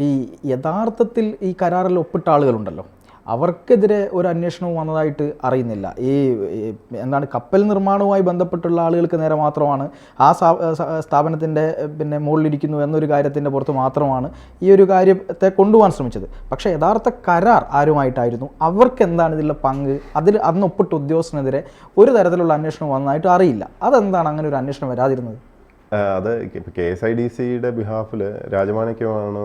ഈ യഥാർത്ഥത്തിൽ ഈ കരാറിൽ ഒപ്പിട്ട ആളുകളുണ്ടല്ലോ, അവർക്കെതിരെ ഒരു അന്വേഷണവും വന്നതായിട്ട് അറിയുന്നില്ല. ഈ എന്താണ് കപ്പൽ നിർമ്മാണവുമായി ബന്ധപ്പെട്ടുള്ള ആളുകൾക്ക് നേരെ മാത്രമാണ് ആ സ്ഥാപനത്തിൻ്റെ മുകളിലിരിക്കുന്നു എന്നൊരു കാര്യത്തിൻ്റെ പുറത്ത് മാത്രമാണ് ഈ ഒരു കാര്യത്തെ കൊണ്ടുപോകാൻ ശ്രമിച്ചത്. പക്ഷേ യഥാർത്ഥ കരാർ ആരുമായിട്ടായിരുന്നു, അവർക്ക് എന്താണ് ഇതിലുള്ള പങ്ക്, അതിൽ അന്ന് ഒപ്പിട്ട ഉദ്യോഗസ്ഥനെതിരെ ഒരു തരത്തിലുള്ള അന്വേഷണം വന്നതായിട്ട് അറിയില്ല. അതെന്താണ് അങ്ങനെ ഒരു അന്വേഷണം വരാതിരുന്നത്? അത് KSIDCയുടെ ബിഹാഫിൽ രാജമാണിക്യമാണ്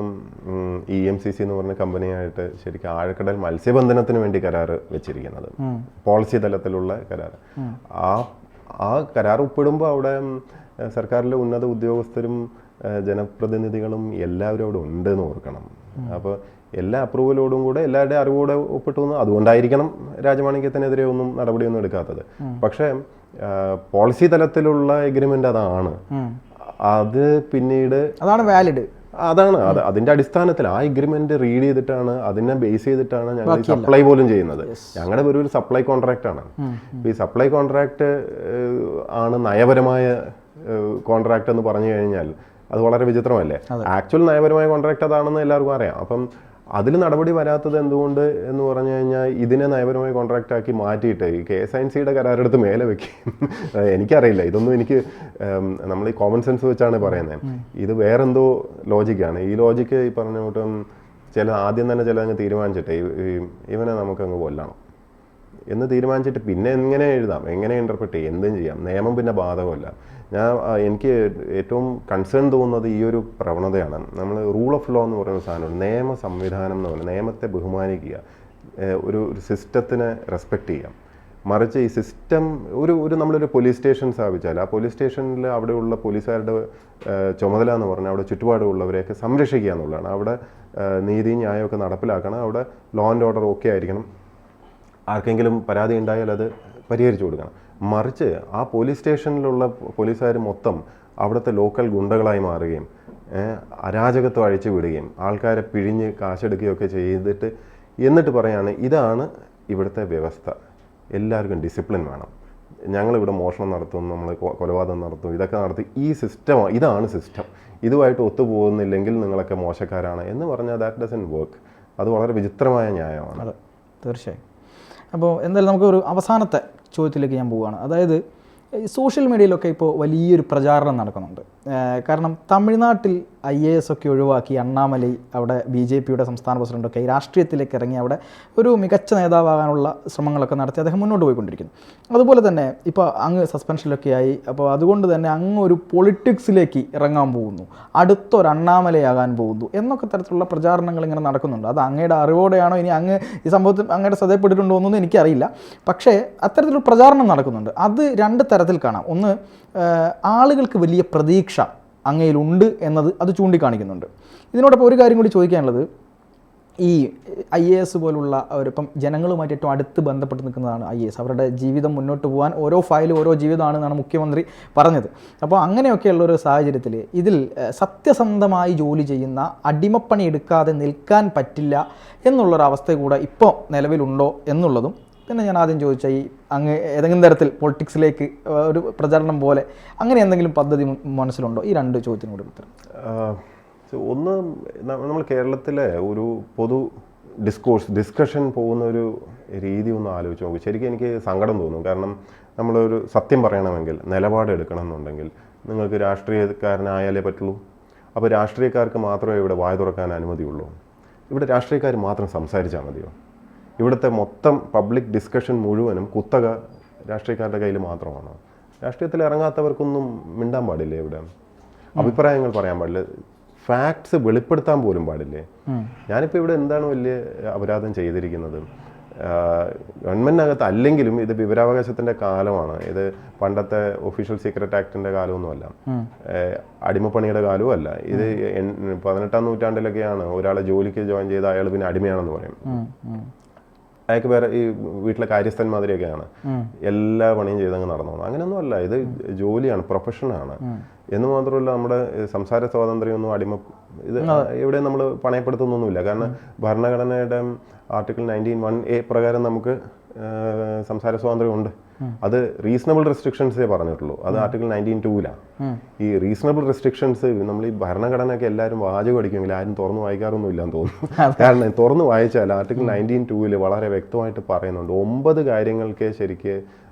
EMCC എന്ന് പറഞ്ഞ കമ്പനിയായിട്ട് ശരിക്കും ആഴക്കടൽ മത്സ്യബന്ധനത്തിന് വേണ്ടി കരാർ വെച്ചിരിക്കുന്നത്, പോളിസി തലത്തിലുള്ള കരാർ. ആ കരാർ ഒപ്പിടുമ്പോൾ അവിടെ സർക്കാരിലെ ഉന്നത ഉദ്യോഗസ്ഥരും ജനപ്രതിനിധികളും എല്ലാവരും അവിടെ ഉണ്ടെന്ന് ഓർക്കണം. അപ്പോൾ എല്ലാ അപ്രൂവലോടും കൂടെ എല്ലാവരുടെയും അറിവോടെ ഒപ്പിട്ടു. അതുകൊണ്ടായിരിക്കണം രാജമാണിക്യത്തിനെതിരെ ഒന്നും നടപടിയൊന്നും എടുക്കാത്തത്. പക്ഷേ പോളിസി തലത്തിലുള്ള എഗ്രിമെന്റ് അതാണ്. അത് പിന്നീട് അതാണ് വാലിഡ്. അതിന്റെ അടിസ്ഥാനത്തിൽ ആ എഗ്രിമെന്റ് റീഡ് ചെയ്തിട്ടാണ്, അതിനെ ബേസ് ചെയ്തിട്ടാണ് ഞങ്ങൾ സപ്ലൈ പോലും ചെയ്യുന്നത്. ഞങ്ങളുടെ ഒരു സപ്ലൈ കോൺട്രാക്ട് ആണ്. ഈ സപ്ലൈ കോൺട്രാക്ട് ആണ് നയപരമായ കോൺട്രാക്ട് എന്ന് പറഞ്ഞു കഴിഞ്ഞാൽ അത് വളരെ വിചിത്രമല്ലേ? ആക്ച്വൽ നയപരമായ കോൺട്രാക്ട് അതാണെന്ന് എല്ലാവർക്കും അറിയാം. അപ്പം അതിൽ നടപടി വരാത്തത് എന്തുകൊണ്ട് എന്ന് പറഞ്ഞു കഴിഞ്ഞാൽ ഇതിനെ നയപരമായ കോൺട്രാക്റ്റ് ആക്കി മാറ്റിയിട്ട് ഈ KSIDCയുടെ കരാറെടുത്ത് മേലെ വെക്കും. എനിക്കറിയില്ല, ഇതൊന്നും എനിക്ക് നമ്മൾ ഈ കോമൺ സെൻസ് വെച്ചാണ് പറയുന്നത്. ഇത് വേറെന്തോ ലോജിക്കാണ്. ഈ ലോജിക്ക് ഈ പറഞ്ഞോട്ടും ആദ്യം തന്നെ ചിലതങ്ങ് തീരുമാനിച്ചിട്ട് ഇവനെ നമുക്കങ്ങ് കൊല്ലണം എന്ന് തീരുമാനിച്ചിട്ട് പിന്നെ എങ്ങനെ എഴുതാം, എങ്ങനെ ഇൻ്റർപ്രറ്റ് ചെയ്യാം, എന്തും ചെയ്യാം. നിയമം പിന്നെ ബാധകമല്ല. എനിക്ക് ഏറ്റവും കൺസേൺ തോന്നുന്നത് ഈ ഒരു പ്രവണതയാണ്. നമ്മൾ റൂൾ ഓഫ് ലോ എന്ന് പറയുന്ന സാധനമാണ്. നിയമ സംവിധാനം എന്ന് പറയുന്നത് നിയമത്തെ ബഹുമാനിക്കുക, ഒരു സിസ്റ്റത്തിനെ റെസ്പെക്റ്റ് ചെയ്യാം. മറിച്ച് ഈ സിസ്റ്റം നമ്മളൊരു പോലീസ് സ്റ്റേഷൻ സ്ഥാപിച്ചാൽ ആ പോലീസ് സ്റ്റേഷനിൽ അവിടെയുള്ള പോലീസുകാരുടെ ചുമതല എന്ന് പറഞ്ഞാൽ അവിടെ ചുറ്റുപാടുള്ളവരെയൊക്കെ സംരക്ഷിക്കുക എന്നുള്ളതാണ്. അവിടെ നീതി ന്യായമൊക്കെ നടപ്പിലാക്കണം. അവിടെ ലോ ആൻഡ് ഓർഡർ ഓക്കെ ആയിരിക്കണം. ആർക്കെങ്കിലും പരാതി ഉണ്ടായാൽ അത് പരിഹരിച്ചു കൊടുക്കണം. മറിച്ച് ആ പോലീസ് സ്റ്റേഷനിലുള്ള പോലീസുകാർ മൊത്തം അവിടുത്തെ ലോക്കൽ ഗുണ്ടകളായി മാറുകയും അരാജകത്വം അഴിച്ചു വിടുകയും ആൾക്കാരെ പിഴിഞ്ഞ് കാശെടുക്കുകയൊക്കെ ചെയ്തിട്ട് എന്നിട്ട് പറയാണ് ഇതാണ് ഇവിടുത്തെ വ്യവസ്ഥ, എല്ലാവർക്കും ഡിസിപ്ലിൻ വേണം, ഞങ്ങളിവിടെ മോഷണം നടത്തും, നമ്മൾ കൊലപാതകം നടത്തും, ഇതൊക്കെ നടത്തും, ഈ സിസ്റ്റമാണ്, ഇതാണ് സിസ്റ്റം, ഇതുമായിട്ട് ഒത്തുപോകുന്നില്ലെങ്കിൽ നിങ്ങളൊക്കെ മോശക്കാരാണ് എന്ന് പറഞ്ഞാൽ ദാറ്റ് ഡസൻറ്റ് വർക്ക്. അത് വളരെ വിചിത്രമായ ന്യായമാണ്. അതെ, തീർച്ചയായും. അപ്പോൾ എന്തായാലും നമുക്കൊരു അവസാനത്തെ ചോദ്യത്തിലേക്ക് ഞാൻ പോവുകയാണ്. അതായത് സോഷ്യൽ മീഡിയയിലൊക്കെ ഇപ്പോൾ വലിയൊരു പ്രചാരണം നടക്കുന്നുണ്ട്. കാരണം തമിഴ്നാട്ടിൽ IAS ഒക്കെ ഒഴിവാക്കി അണ്ണാമലൈ അവിടെ BJPയുടെ സംസ്ഥാന പ്രസിഡൻ്റൊക്കെ ഈ രാഷ്ട്രീയത്തിലേക്ക് ഇറങ്ങി അവിടെ ഒരു മികച്ച നേതാവാകാനുള്ള ശ്രമങ്ങളൊക്കെ നടത്തി അദ്ദേഹം മുന്നോട്ട് പോയിക്കൊണ്ടിരിക്കുന്നു. അതുപോലെ തന്നെ ഇപ്പോൾ അങ്ങ് സസ്പെൻഷനിലൊക്കെ ആയി. അപ്പോൾ അതുകൊണ്ട് തന്നെ അങ്ങ് ഒരു പൊളിറ്റിക്സിലേക്ക് ഇറങ്ങാൻ പോകുന്നു, അടുത്തൊരു അണ്ണാമലയാകാൻ പോകുന്നു എന്നൊക്കെ തരത്തിലുള്ള പ്രചാരണങ്ങൾ ഇങ്ങനെ നടക്കുന്നുണ്ട്. അത് അങ്ങയുടെ അറിവോടെയാണോ, ഇനി അങ്ങ് ഈ സംഭവത്തിൽ അങ്ങയുടെ ശ്രദ്ധപ്പെട്ടിട്ടുണ്ടോ എന്നൊന്നും എനിക്കറിയില്ല. പക്ഷേ അത്തരത്തിലൊരു പ്രചാരണം നടക്കുന്നുണ്ട്. അത് രണ്ട് തരത്തിൽ കാണാം. ഒന്ന്, ആളുകൾക്ക് വലിയ പ്രതീക്ഷ അങ്ങയിലുണ്ട് എന്നത് അത് ചൂണ്ടിക്കാണിക്കുന്നുണ്ട്. ഇതിനോടൊപ്പം ഒരു കാര്യം കൂടി ചോദിക്കാനുള്ളത്, ഈ IAS പോലുള്ള ഇപ്പം ജനങ്ങളുമായിട്ട് ഏറ്റവും അടുത്ത് ബന്ധപ്പെട്ട് നിൽക്കുന്നതാണ് IAS. അവരുടെ ജീവിതം മുന്നോട്ട് പോകാൻ ഓരോ ഫയലും ഓരോ ജീവിതമാണെന്നാണ് മുഖ്യമന്ത്രി പറഞ്ഞത്. അപ്പോൾ അങ്ങനെയൊക്കെയുള്ള ഒരു സാഹചര്യത്തിൽ ഇതിൽ സത്യസന്ധമായി ജോലി ചെയ്യുന്ന, അടിമപ്പണി എടുക്കാതെ നിൽക്കാൻ പറ്റില്ല എന്നുള്ളൊരവസ്ഥ കൂടെ ഇപ്പോൾ നിലവിലുണ്ടോ എന്നുള്ളതും. പിന്നെ ഞാൻ ആദ്യം ചോദിച്ച ഈ അങ്ങ് ഏതെങ്കിലും തരത്തിൽ പൊളിറ്റിക്സിലേക്ക് ഒരു പ്രചാരണം പോലെ അങ്ങനെ എന്തെങ്കിലും പദ്ധതി മനസ്സിലുണ്ടോ? ഈ രണ്ട് ചോദ്യത്തിനോട് ഉത്തരം. ഒന്ന്, നമ്മൾ കേരളത്തിലെ ഒരു പൊതു ഡിസ്കഷൻ പോകുന്ന ഒരു രീതി ഒന്ന് ആലോചിച്ച് നോക്കും. ശരിക്കും എനിക്ക് സങ്കടം തോന്നും. കാരണം നമ്മളൊരു സത്യം പറയണമെങ്കിൽ, നിലപാടെടുക്കണം എന്നുണ്ടെങ്കിൽ നിങ്ങൾക്ക് രാഷ്ട്രീയക്കാരനായാലേ പറ്റുള്ളൂ. അപ്പോൾ രാഷ്ട്രീയക്കാർക്ക് മാത്രമേ ഇവിടെ വായ തുറക്കാൻ അനുമതിയുള്ളൂ? ഇവിടെ രാഷ്ട്രീയക്കാർ മാത്രം സംസാരിച്ചാൽ മതിയോ? ഇവിടുത്തെ മൊത്തം പബ്ലിക് ഡിസ്കഷൻ മുഴുവനും കുത്തക രാഷ്ട്രീയക്കാരുടെ കയ്യിൽ മാത്രമാണ്. രാഷ്ട്രീയത്തിൽ ഇറങ്ങാത്തവർക്കൊന്നും മിണ്ടാൻ പാടില്ലേ? ഇവിടെ അഭിപ്രായങ്ങൾ പറയാൻ പാടില്ല, ഫാക്ട്സ് വെളിപ്പെടുത്താൻ പോലും പാടില്ലേ? ഞാനിപ്പോൾ ഇവിടെ എന്താണ് വലിയ അപരാധം ചെയ്തിരിക്കുന്നത്? ഗവൺമെൻറ്റിനകത്ത് അല്ലെങ്കിലും ഇത് വിവരാവകാശത്തിൻ്റെ കാലമാണ്. ഇത് പണ്ടത്തെ ഒഫീഷ്യൽ സീക്രട്ട് ആക്ടിൻ്റെ കാലമൊന്നുമല്ല, അടിമപ്പണിയുടെ കാലവും അല്ല. ഇത് 18ാം നൂറ്റാണ്ടിലൊക്കെയാണ് ഒരാളെ ജോലിക്ക് ജോയിൻ ചെയ്ത് അയാൾ പിന്നെ അടിമയാണെന്ന് പറയും. അയാൾക്ക് വേറെ ഈ വീട്ടിലെ കാര്യസ്ഥൻ മാതിരിയൊക്കെയാണ്, എല്ലാ പണിയും ചെയ്തങ്ങ് നടന്നു. അങ്ങനെയൊന്നും അല്ല, ഇത് ജോലിയാണ്, പ്രൊഫഷനാണ്. എന്ന് മാത്രമല്ല നമ്മുടെ സംസാര സ്വാതന്ത്ര്യമൊന്നും ഇത് എവിടെ നമ്മൾ പണയപ്പെടുത്തുന്നൊന്നുമില്ല. കാരണം ഭരണഘടനയുടെ ആർട്ടിക്കിൾ 19(1)A പ്രകാരം നമുക്ക് സംസാര സ്വാതന്ത്ര്യമുണ്ട്. അത് റീസണബിൾ റെസ്ട്രിക്ഷൻസേ പറഞ്ഞിട്ടുള്ളൂ. അത് ആർട്ടിക്കിൾ 19(2)ലാണ്. ഈ റീസണബിൾ റെസ്ട്രിക്ഷൻസ് നമ്മൾ ഈ ഭരണഘടനയൊക്കെ എല്ലാവരും വാചകം അടിക്കുമെങ്കിൽ ആരും തുറന്ന് വായിക്കാറൊന്നും ഇല്ലാന്ന് തോന്നുന്നു. കാരണം തുറന്ന് വായിച്ചാൽ ആർട്ടിക്കിൾ 19(2) വളരെ വ്യക്തമായിട്ട് പറയുന്നുണ്ട് 9 കാര്യങ്ങൾക്ക് ശരിക്ക്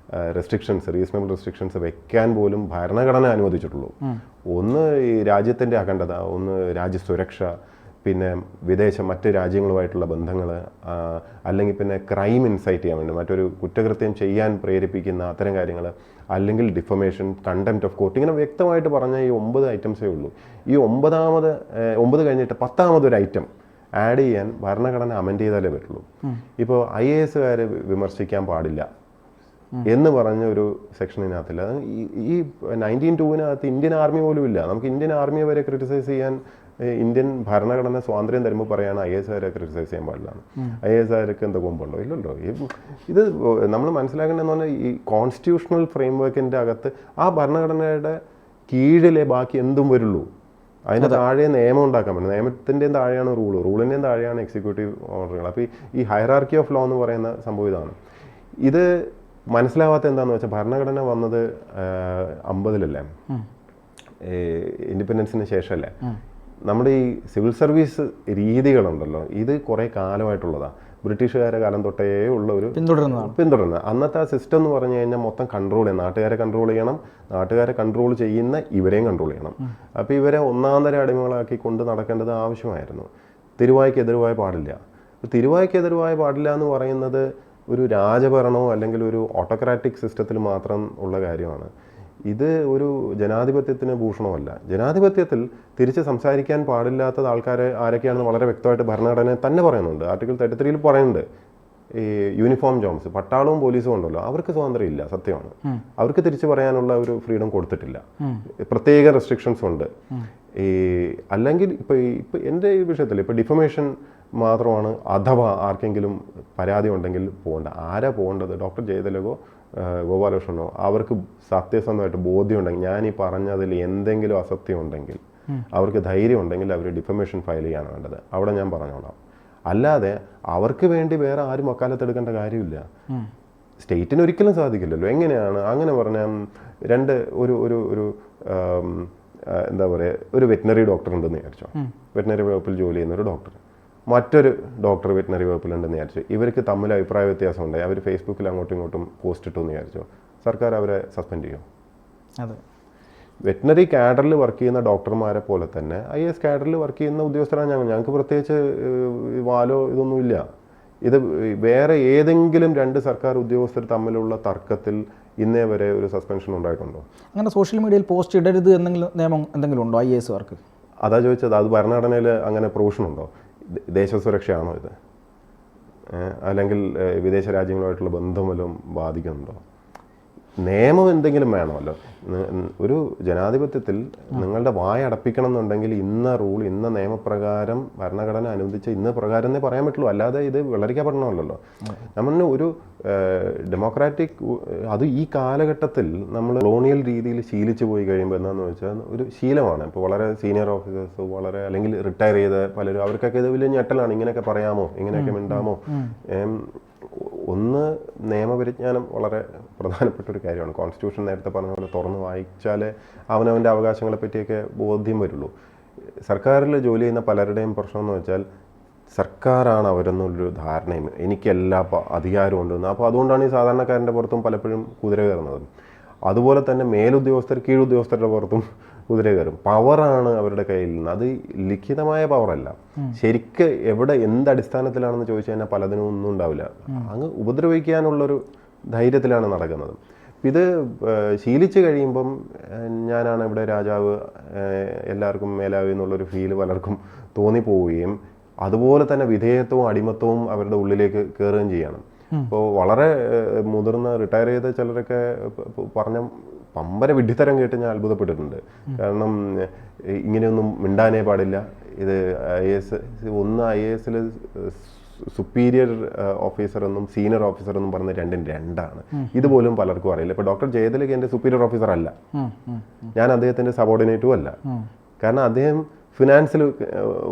റീസണബിൾ റെസ്ട്രിക്ഷൻസ് വെക്കാൻ പോലും ഭരണഘടന അനുവദിച്ചിട്ടുള്ളൂ. ഒന്ന് ഈ രാജ്യത്തിൻ്റെ അഖണ്ഡത, ഒന്ന് രാജ്യസുരക്ഷ, പിന്നെ മറ്റ് രാജ്യങ്ങളുമായിട്ടുള്ള ബന്ധങ്ങൾ, അല്ലെങ്കിൽ പിന്നെ ക്രൈം ഇൻസൈറ്റ് ചെയ്യാൻ വേണ്ടി മറ്റൊരു കുറ്റകൃത്യം ചെയ്യാൻ പ്രേരിപ്പിക്കുന്ന അത്തരം കാര്യങ്ങൾ, അല്ലെങ്കിൽ ഡിഫമേഷൻ, കണ്ടംപ്റ്റ് ഓഫ് കോർട്ട്, ഇങ്ങനെ വ്യക്തമായിട്ട് പറഞ്ഞ ഈ 9 ഐറ്റംസേ ഉള്ളൂ. ഈ 9 കഴിഞ്ഞിട്ട് 10ാമതൊരു ഐറ്റം ആഡ് ചെയ്യാൻ ഭരണഘടന അമെൻഡ് ചെയ്താലേ പറ്റുള്ളൂ. ഇപ്പോൾ IAS വിമർശിക്കാൻ പാടില്ല എന്ന് പറഞ്ഞ ഒരു സെക്ഷനിനകത്തില്ല. ഈ 19(2)നകത്ത് ഇന്ത്യൻ ആർമി പോലും ഇല്ല. നമുക്ക് ഇന്ത്യൻ ആർമിയെ വരെ ക്രിറ്റിസൈസ് ചെയ്യാൻ ഇന്ത്യൻ ഭരണഘടന സ്വാതന്ത്ര്യം തരുമ്പോൾ പറയാണ് IAS ക്രിറ്റിസൈസ് ചെയ്യാൻ പാടില്ല. IAS എന്താ കൊമ്പുണ്ടോ? ഇല്ലല്ലോ. ഇത് നമ്മൾ മനസ്സിലാക്കേണ്ടതെന്ന് പറഞ്ഞാൽ ഈ കോൺസ്റ്റിറ്റ്യൂഷണൽ ഫ്രെയിംവർക്കിൻ്റെ അകത്ത് ആ ഭരണഘടനയുടെ കീഴിലെ ബാക്കി എന്തും വരുള്ളൂ. അതിൻ്റെ താഴെ നിയമം ഉണ്ടാക്കാൻ പറ്റും. നിയമത്തിൻ്റെയും താഴെയാണ് റൂളിൻ്റെയും താഴെയാണ് എക്സിക്യൂട്ടീവ് ഓർഡറുകൾ. അപ്പോൾ ഈ ഹൈറാർക്കി ഓഫ് ലോ എന്ന് പറയുന്ന സംഭവം ഇതാണ്. ഇത് മനസ്സിലാവാത്ത എന്താണെന്ന് വെച്ചാൽ ഭരണഘടന വന്നത് 50-ലല്ലേ, ഇൻഡിപെൻഡൻസിന് ശേഷമല്ലേ. നമ്മുടെ ഈ സിവിൽ സർവീസ് രീതികളുണ്ടല്ലോ, ഇത് കുറേ കാലമായിട്ടുള്ളതാണ്. ബ്രിട്ടീഷുകാരെ കാലം തൊട്ടേ ഉള്ള ഒരു പിന്തുടരുന്നത്. അന്നത്തെ ആ സിസ്റ്റം എന്ന് പറഞ്ഞു കഴിഞ്ഞാൽ മൊത്തം കൺട്രോൾ ചെയ്യണം. നാട്ടുകാരെ കൺട്രോൾ ചെയ്യണം, നാട്ടുകാരെ കൺട്രോൾ ചെയ്യുന്ന ഇവരെയും കൺട്രോൾ ചെയ്യണം. അപ്പോൾ ഇവരെ ഒന്നാന്തര അടിമകളാക്കി കൊണ്ട് നടക്കേണ്ടത് ആവശ്യമായിരുന്നു. തിരുവായ്ക്കെതിരുവായ പാടില്ല. തിരുവായ്ക്കെതിരുവായ പാടില്ല എന്ന് പറയുന്നത് ഒരു രാജഭരണമോ അല്ലെങ്കിൽ ഒരു ഓട്ടോക്രാറ്റിക് സിസ്റ്റത്തിൽ മാത്രം ഉള്ള കാര്യമാണ്. ഇത് ഒരു ജനാധിപത്യത്തിന് ഭൂഷണമല്ല. ജനാധിപത്യത്തിൽ തിരിച്ച് സംസാരിക്കാൻ പാടില്ലാത്തത് ആൾക്കാരെ ആരൊക്കെയാണെന്ന് വളരെ വ്യക്തമായിട്ട് ഭരണഘടന തന്നെ പറയുന്നുണ്ട്. ആർട്ടിക്കിൾ 33-ൽ പറയുന്നുണ്ട്. ഈ യൂണിഫോം ജോൺസ്, പട്ടാളവും പോലീസും ഉണ്ടല്ലോ, അവർക്ക് സ്വാതന്ത്ര്യം ഇല്ല, സത്യമാണ്. അവർക്ക് തിരിച്ചു പറയാനുള്ള ഒരു ഫ്രീഡം കൊടുത്തിട്ടില്ല. പ്രത്യേക റെസ്ട്രിക്ഷൻസ് ഉണ്ട്. ഈ അല്ലെങ്കിൽ ഇപ്പം എൻ്റെ ഈ വിഷയത്തിൽ ഇപ്പോൾ ഡിഫമേഷൻ മാത്രമാണ്. അഥവാ ആർക്കെങ്കിലും പരാതി ഉണ്ടെങ്കിൽ പോകേണ്ട. ആരാ പോകേണ്ടത്? ഡോക്ടർ ജയതിലകോ ഗോപാലകൃഷ്ണനോ? അവർക്ക് സത്യസന്ധമായിട്ട് ബോധ്യമുണ്ടെങ്കിൽ, ഞാൻ ഈ പറഞ്ഞതിൽ എന്തെങ്കിലും അസത്യം ഉണ്ടെങ്കിൽ, അവർക്ക് ധൈര്യം ഉണ്ടെങ്കിൽ അവർ ഡിഫമേഷൻ ഫയൽ ചെയ്യാണ് വേണ്ടത്. അവിടെ ഞാൻ പറഞ്ഞോളാം. അല്ലാതെ അവർക്ക് വേണ്ടി വേറെ ആരും വക്കാലത്തെടുക്കേണ്ട കാര്യമില്ല. സ്റ്റേറ്റിന് ഒരിക്കലും സാധിക്കില്ലല്ലോ. എങ്ങനെയാണ് അങ്ങനെ പറഞ്ഞാൽ ഒരു എന്താ പറയുക, ഒരു വെറ്റിനറി ഡോക്ടർ ഉണ്ടെന്ന് വിചാരിച്ചോ. വെറ്റിനറി വകുപ്പിൽ ജോലി ചെയ്യുന്ന ഒരു ഡോക്ടർ, മറ്റൊരു ഡോക്ടർ വെറ്റിനറി വകുപ്പിലുണ്ടെന്ന് വിചാരിച്ചു. ഇവർക്ക് തമ്മിൽ അഭിപ്രായ വ്യത്യാസം ഉണ്ടായി. അവർ ഫേസ്ബുക്കിൽ അങ്ങോട്ടും ഇങ്ങോട്ടും പോസ്റ്റ് ഇട്ടു എന്ന് വിചാരിച്ചോ. സർക്കാർ അവരെ സസ്പെൻഡ് ചെയ്യും. അതെ. വെറ്റിനറി കാഡറിൽ വർക്ക് ചെയ്യുന്ന ഡോക്ടർമാരെ പോലെ തന്നെ IAS കാഡറിൽ വർക്ക് ചെയ്യുന്ന ഉദ്യോഗസ്ഥരാണ് ഞങ്ങൾക്ക് പ്രത്യേകിച്ച് വാലോ ഇതൊന്നുമില്ല. ഇത് വേറെ ഏതെങ്കിലും 2 സർക്കാർ ഉദ്യോഗസ്ഥർ തമ്മിലുള്ള തർക്കത്തിൽ ഇന്നേ വരെ ഒരു സസ്പെൻഷൻ ഉണ്ടായിട്ടുണ്ടോ? അങ്ങനെ സോഷ്യൽ മീഡിയയിൽ പോസ്റ്റ് ഇടരുത് നിയമം എന്തെങ്കിലും ഉണ്ടോ IASകാർക്ക്? അതാ ചോദിച്ചത്. അത് ഭരണഘടനയിൽ അങ്ങനെ പ്രൊവിഷൻ ഉണ്ടോ? ദേശസുരക്ഷയാണോ ഇത്? അല്ലെങ്കിൽ വിദേശ രാജ്യങ്ങളുമായിട്ടുള്ള ബന്ധം വല്ലതും ബാധിക്കുന്നുണ്ടോ? നിയമം എന്തെങ്കിലും വേണമല്ലോ. ഒരു ജനാധിപത്യത്തിൽ നിങ്ങളുടെ വായ അടപ്പിക്കണം എന്നുണ്ടെങ്കിൽ ഇന്ന റൂൾ, ഇന്ന നിയമപ്രകാരം ഭരണഘടന അനുവദിച്ച ഇന്ന പ്രകാരം എന്നേ പറയാൻ പറ്റുള്ളൂ. അല്ലാതെ ഇത് വിളരിക്കപ്പെടണമല്ലോ. നമ്മളിന് ഒരു ഡെമോക്രാറ്റിക്, അത് ഈ കാലഘട്ടത്തിൽ നമ്മൾ കൊളോണിയൽ രീതിയിൽ ശീലിച്ചു പോയി കഴിയുമ്പോൾ എന്താണെന്ന് വെച്ചാൽ ഒരു ശീലമാണ്. ഇപ്പോൾ വളരെ സീനിയർ ഓഫീസേഴ്സ്, വളരെ അല്ലെങ്കിൽ റിട്ടയർ ചെയ്ത പലരും, അവർക്കൊക്കെ ഇത് വലിയ ഞെട്ടലാണ്. ഇങ്ങനെയൊക്കെ പറയാമോ, ഇങ്ങനെയൊക്കെ മിണ്ടാമോ? ഒന്ന്, നിയമപരിജ്ഞാനം വളരെ പ്രധാനപ്പെട്ട ഒരു കാര്യമാണ്. കോൺസ്റ്റിറ്റ്യൂഷൻ നേരത്തെ പറഞ്ഞ പോലെ തുറന്ന് വായിച്ചാലേ അവനവൻ്റെ അവകാശങ്ങളെ പറ്റിയൊക്കെ ബോധ്യം വരുള്ളൂ. സർക്കാരിൽ ജോലി ചെയ്യുന്ന പലരുടെയും പ്രശ്നം എന്ന് വെച്ചാൽ സർക്കാരാണ് അവരെന്നുള്ളൊരു ധാരണയും എനിക്കെല്ലാ അധികാരവും ഉണ്ടെന്ന്. അപ്പോൾ അതുകൊണ്ടാണ് ഈ സാധാരണക്കാരൻ്റെ പുറത്തും പലപ്പോഴും കുതിര കയറുന്നത്. അതുപോലെ തന്നെ മേലുദ്യോഗസ്ഥർ കീഴുദ്യോഗസ്ഥരുടെ പുറത്തും കുതിര കയറും. പവറാണ് അവരുടെ കയ്യിൽ നിന്ന്. അത് ലിഖിതമായ പവറല്ല. ശരിക്ക് എവിടെ എന്തടിസ്ഥാനത്തിലാണെന്ന് ചോദിച്ചു കഴിഞ്ഞാൽ പലതിനും ഒന്നും ഉണ്ടാവില്ല. അങ്ങ് ഉപദ്രവിക്കാനുള്ളൊരു ധൈര്യത്തിലാണ് നടക്കുന്നത്. ഇത് ശീലിച്ച് കഴിയുമ്പം ഞാനാണ് ഇവിടെ രാജാവ്, എല്ലാവർക്കും മേലാവി എന്നുള്ളൊരു ഫീല് പലർക്കും തോന്നിപ്പോവുകയും അതുപോലെ തന്നെ വിധേയത്വവും അടിമത്വവും അവരുടെ ഉള്ളിലേക്ക് കയറുകയും ചെയ്യണം. ഇപ്പോൾ വളരെ മുതിർന്ന റിട്ടയർ ചെയ്ത ചിലരൊക്കെ പറഞ്ഞ പമ്പര വിഡ്ഢിത്തരം കേട്ട് ഞാൻ അത്ഭുതപ്പെട്ടിട്ടുണ്ട്. കാരണം ഇങ്ങനെയൊന്നും മിണ്ടാനേ പാടില്ല. ഇത് IAS-ൽ സുപ്പീരിയർ ഓഫീസർ എന്നും സീനിയർ ഓഫീസർ എന്നും പറഞ്ഞ രണ്ടാണ്. ഇതുപോലും പലർക്കും അറിയില്ല. ഇപ്പോൾ ഡോക്ടർ ജയതിലക് എൻ്റെ സുപ്പീരിയർ ഓഫീസർ അല്ല, ഞാൻ അദ്ദേഹത്തിൻ്റെ സബോർഡിനേറ്റും അല്ല. കാരണം അദ്ദേഹം ഫിനാൻസിൽ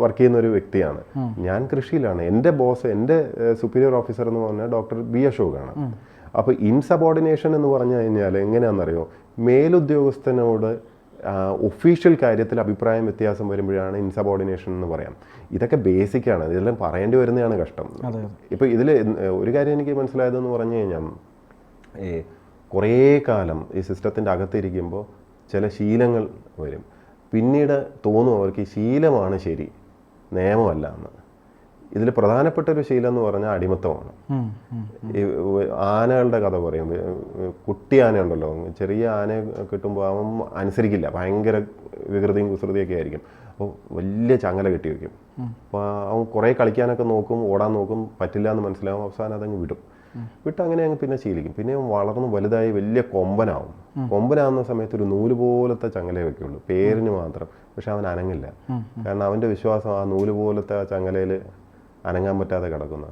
വർക്ക് ചെയ്യുന്ന ഒരു വ്യക്തിയാണ്. ഞാൻ കൃഷിയിലാണ്. എൻ്റെ ബോസ്, എൻ്റെ സുപ്പീരിയർ ഓഫീസർ എന്ന് പറഞ്ഞാൽ ഡോക്ടർ B. അശോകാണ്. അപ്പോൾ ഇൻസബോർഡിനേഷൻ എന്ന് പറഞ്ഞു കഴിഞ്ഞാൽ എങ്ങനെയാണെന്നറിയോ, മേലുദ്യോഗസ്ഥനോട് ഒഫീഷ്യൽ കാര്യത്തിൽ അഭിപ്രായം വ്യത്യാസം വരുമ്പോഴാണ് ഇൻസബോർഡിനേഷൻ എന്ന് പറയാം. ഇതൊക്കെ ബേസിക്കാണ്, ഇതെല്ലാം പറയേണ്ടി വരുന്നതാണ് കഷ്ടം. ഇപ്പോൾ ഇതിൽ ഒരു കാര്യം എനിക്ക് മനസ്സിലായതെന്ന് പറഞ്ഞു കഴിഞ്ഞാൽ, കുറേ കാലം ഈ സിസ്റ്റത്തിൻ്റെ അകത്തിരിക്കുമ്പോൾ ചില ശീലങ്ങൾ വരും. പിന്നീട് തോന്നും അവർക്ക് ഈ ശീലമാണ് ശരി, നിയമമല്ല എന്ന്. ഇതിൽ പ്രധാനപ്പെട്ട ഒരു ശീലം എന്ന് പറഞ്ഞാൽ അടിമത്തമാണ്. ഈ ആനകളുടെ കഥ പറയും. കുട്ടി ആന ഉണ്ടല്ലോ, ചെറിയ ആനയെ കിട്ടുമ്പോൾ അവൻ അനുസരിക്കില്ല, ഭയങ്കര വികൃതിയും കുസൃതിയൊക്കെ ആയിരിക്കും. അപ്പോൾ വലിയ ചങ്ങല കെട്ടി വയ്ക്കും. അപ്പോൾ അവൻ കുറേ കളിക്കാനൊക്കെ നോക്കും, ഓടാൻ നോക്കും, പറ്റില്ല എന്ന് മനസ്സിലാവും. അവസാനം അതങ്ങ് വിടും. വിട്ട് അങ്ങനെ അങ്ങ് പിന്നെ ശീലിക്കും. പിന്നെ വളർന്ന് വലുതായി വലിയ കൊമ്പനാവും. കൊമ്പനാവുന്ന സമയത്ത് ഒരു നൂല് പോലത്തെ ചങ്ങലയെ വെക്കുള്ളൂ, പേരിന് മാത്രം. പക്ഷെ അവൻ അനങ്ങില്ല. കാരണം അവൻ്റെ വിശ്വാസം ആ നൂല് പോലത്തെ ആ ചങ്ങലയിൽ അനങ്ങാൻ പറ്റാതെ കിടക്കുന്ന.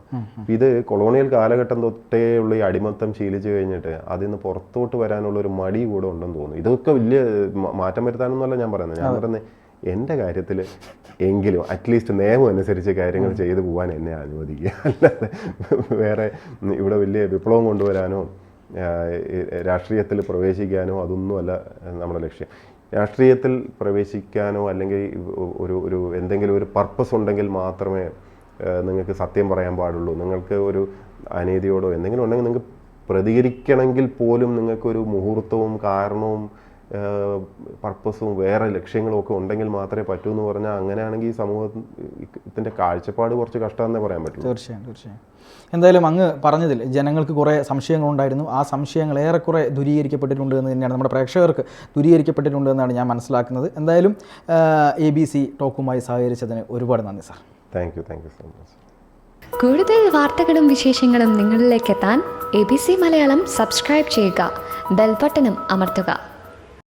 ഇത് കൊളോണിയൽ കാലഘട്ടം തൊട്ടേ ഉള്ള ഈ അടിമത്തം ശീലിച്ചു കഴിഞ്ഞിട്ട് അതിൽ നിന്ന് പുറത്തോട്ട് വരാനുള്ള ഒരു മടി കൂടെ ഉണ്ടെന്ന് തോന്നുന്നു. ഇതൊക്കെ വലിയ മാറ്റം വരുത്താനൊന്നുമല്ല ഞാൻ പറയുന്നത്. ഞാൻ പറയുന്നത് എൻ്റെ കാര്യത്തിൽ എങ്കിലും അറ്റ്ലീസ്റ്റ് നിയമം അനുസരിച്ച് കാര്യങ്ങൾ ചെയ്തു പോകാൻ എന്നെ അനുവദിക്കുക. അല്ലാതെ വേറെ ഇവിടെ വലിയ വിപ്ലവം കൊണ്ടുവരാനോ രാഷ്ട്രീയത്തിൽ പ്രവേശിക്കാനോ അതൊന്നുമല്ല നമ്മുടെ ലക്ഷ്യം. രാഷ്ട്രീയത്തിൽ പ്രവേശിക്കാനോ അല്ലെങ്കിൽ ഒരു എന്തെങ്കിലും ഒരു പർപ്പസ് ഉണ്ടെങ്കിൽ മാത്രമേ നിങ്ങൾക്ക് സത്യം പറയാൻ പാടുള്ളൂ. നിങ്ങൾക്ക് ഒരു അനീതിയോടോ എന്തെങ്കിലും ഉണ്ടെങ്കിൽ നിങ്ങൾക്ക് പ്രതികരിക്കണമെങ്കിൽ പോലും നിങ്ങൾക്കൊരു മുഹൂർത്തവും കാരണവും പർപ്പസും വേറെ ലക്ഷ്യങ്ങളും ഒക്കെ ഉണ്ടെങ്കിൽ മാത്രമേ പറ്റൂ എന്ന് പറഞ്ഞാൽ, അങ്ങനെയാണെങ്കിൽ ഈ സമൂഹത്തിൻ്റെ കാഴ്ചപ്പാട് കുറച്ച് കഷ്ടമെന്നേ പറയാൻ പറ്റും. തീർച്ചയായും. എന്തായാലും അങ്ങ് പറഞ്ഞതിൽ ജനങ്ങൾക്ക് കുറേ സംശയങ്ങളുണ്ടായിരുന്നു. ആ സംശയങ്ങൾ ഏറെക്കുറെ ദൂരീകരിക്കപ്പെട്ടിട്ടുണ്ട് എന്ന് തന്നെയാണ്, നമ്മുടെ പ്രേക്ഷകർക്ക് ദൂരീകരിക്കപ്പെട്ടിട്ടുണ്ട് എന്നാണ് ഞാൻ മനസ്സിലാക്കുന്നത്. എന്തായാലും ABC ടോക്കുമായി സഹകരിച്ചതിന് ഒരുപാട് നന്ദി sir. Thank you so much. കൂടുതൽ വാർത്തകളും വിശേഷങ്ങളും നിങ്ങളിലേക്ക് എത്താൻ ABC മലയാളം സബ്സ്ക്രൈബ് ചെയ്യുക, ബെൽ ബട്ടണും അമർത്തുക.